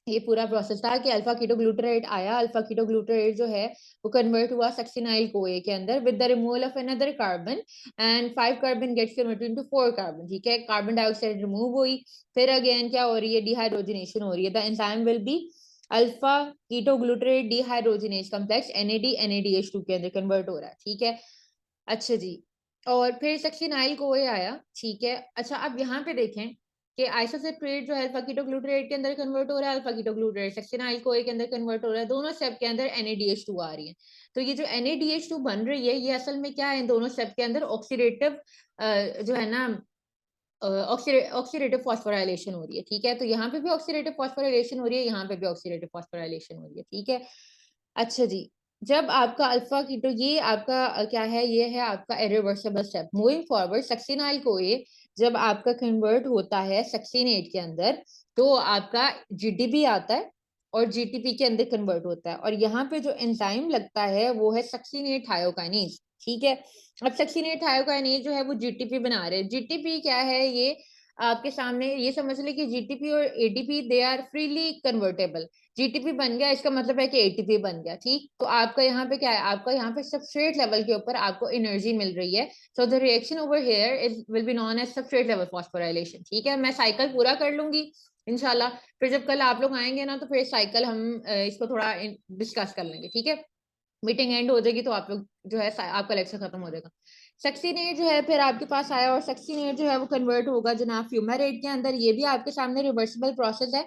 ये पूरा प्रोसेस था कि अल्फा कीटोग्लूटारेट आया, अल्फा कीटोग्लूटारेट जो है वो कन्वर्ट हुआ सक्सिनाइल कोए के अंदर with the removal of another carbon and 5 carbon gets converted into 4 carbon, ठीक है। कार्बन डाइऑक्साइड रिमूव हुई, फिर अगेन क्या हो रही है, डिहाइड्रोजनेशन हो रही है। The enzyme will be alpha ketoglutarate dehydrogenase complex NAD NADH2 के अंदर कन्वर्ट हो रहा है, ठीक है। अच्छा जी, और फिर सक्सिनाइल कोए आया, ठीक है। अच्छा, अब यहाँ पे देखें कि आइसोसेट्रेट जो है अल्फा कीटोग्लूटारेट के अंदर कन्वर्ट हो रहा है, अल्फा कीटोग्लूटारेट सक्सिनाइल कोए के अंदर कन्वर्ट हो रहा है, दोनों स्टेप के अंदर NADH2 आ रही है। तो ये जो NADH2 बन रही है, ये असल में क्या है, इन दोनों स्टेप के अंदर ऑक्सीडेटिव जो है ना, ऑक्सीडेटिव फॉस्फोराइलेशन हो रही है, ठीक है। तो यहाँ पे भी ऑक्सीडेटिव फॉस्फोराइलेशन हो रही है, यहाँ पे भी ऑक्सीडेटिव फॉस्फोराइलेशन हो रही है, ठीक है। अच्छा जी, जब आपका अल्फा कीटो, ये आपका क्या है, ये है आपका irreversible step. Moving forward succinyl कोए जब आपका कन्वर्ट होता है सक्सिनेट के अंदर, तो आपका GTP आता है और GTP के अंदर कन्वर्ट होता है, और यहाँ पे जो एंजाइम लगता है वो है सक्सिनेट थायोकाइनेज, ठीक है। अब सक्सिनेट थायोकाइनेज जो है वो GTP बना रहे हैं। GTP क्या है, ये आपके सामने ये समझ ले कि GTP और ATP they are freely convertible. GTP बन गया, इसका मतलब है कि ATP बन गया, ठीक। तो आपका यहाँ पे क्या है, आपका यहाँ पे सबस्ट्रेट लेवल के ऊपर आपको एनर्जी मिल रही है। So the reaction over here is will be known as substrate level phosphorylation, ठीक है। मैं साइकिल पूरा कर लूंगी इंशाल्लाह, फिर जब कल आप लोग आएंगे ना, तो फिर साइकिल हम इसको थोड़ा डिस्कस कर लेंगे, ठीक है। मीटिंग एंड हो जाएगी तो आप लोग जो है आपका लेक्चर खत्म हो जाएगा। सक्सीनेट जो है फिर आपके पास आया, और सक्सीनेट जो है वो कन्वर्ट होगा जनाब फ्यूमेरेट के अंदर। ये भी आपके सामने रिवर्सिबल प्रोसेस है।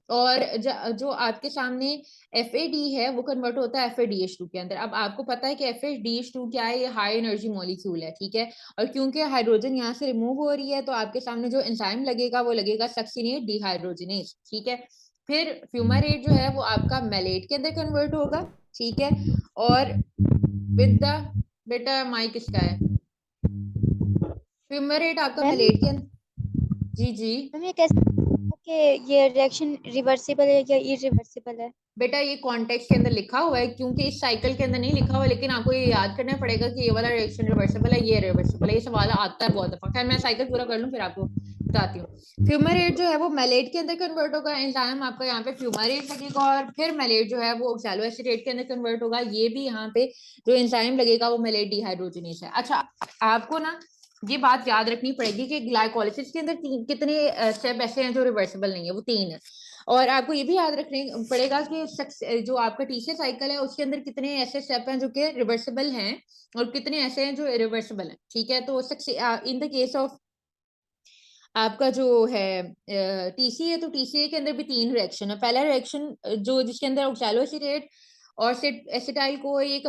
और जो आपके सामने FAD है वो कन्वर्ट होता है FADH2 के अंदर। अब आपको पता है कि FADH2 क्या है, ये हाई एनर्जी मॉलिक्यूल है, ठीक है। और क्योंकि हाइड्रोजन यहाँ से रिमूव हो रही है, तो आपके सामने जो एंजाइम लगेगा वो लगेगा सक्सीनेट डिहाइड्रोजनेज, ठीक है। फिर फ्यूमेरेट जो है वो आपका मेलेट के अंदर कन्वर्ट होगा, ठीक है। और विद द, बेटा माइक इसका है, फ्यूमेरेट आपका मैम मेलेट के अंदर, जी जी मैम ये कैसे कि ये रिएक्शन रिवर्सिबल है या इरिवर्सिबल है? बेटा, ये कॉन्टेक्स्ट के अंदर लिखा हुआ है, क्योंकि इस साइकिल के अंदर नहीं लिखा हुआ, लेकिन आपको ये याद करना पड़ेगा कि ये वाला रिएक्शन रिवर्सिबल है, ये रिवर्सिबल है। ये सवाल आता है बहुत दफा। खैर मैं साइकिल पूरा कर लूं फिर आपको बताती हूँ। फ्यूमेरेट जो है वो मेलेट के अंदर कन्वर्ट होगा, एंजाइम आपका यहाँ पे फ्यूमेरेट लगेगा, और फिर मेलेट जो है वो ऑक्सैलोएसिटेट के अंदर कन्वर्ट होगा। ये भी यहाँ पे जो एंजाइम लगेगा वो मेलेट डिहाइड्रोजनेज है। अच्छा, आपको ना ये बात याद रखनी पड़ेगी कि ग्लाइकोलिसिस के अंदर कितने स्टेप ऐसे हैं जो रिवर्सिबल नहीं है, वो 3 है। और आपको ये भी याद रखने पड़ेगा कि जो आपका टीसीए साइकिल है उसके अंदर कितने ऐसे स्टेप हैं जो कि रिवर्सिबल हैं और कितने ऐसे हैं जो इरिवर्सिबल हैं, ठीक है। तो इन द केस ऑफ आपका जो है टीसीए, तो टीसीए के अंदर भी 3 रिएक्शन है। पहला रिएक्शन जो जिसके अंदर ऑक्सैलोएसिटेट और एसिटाइल को ये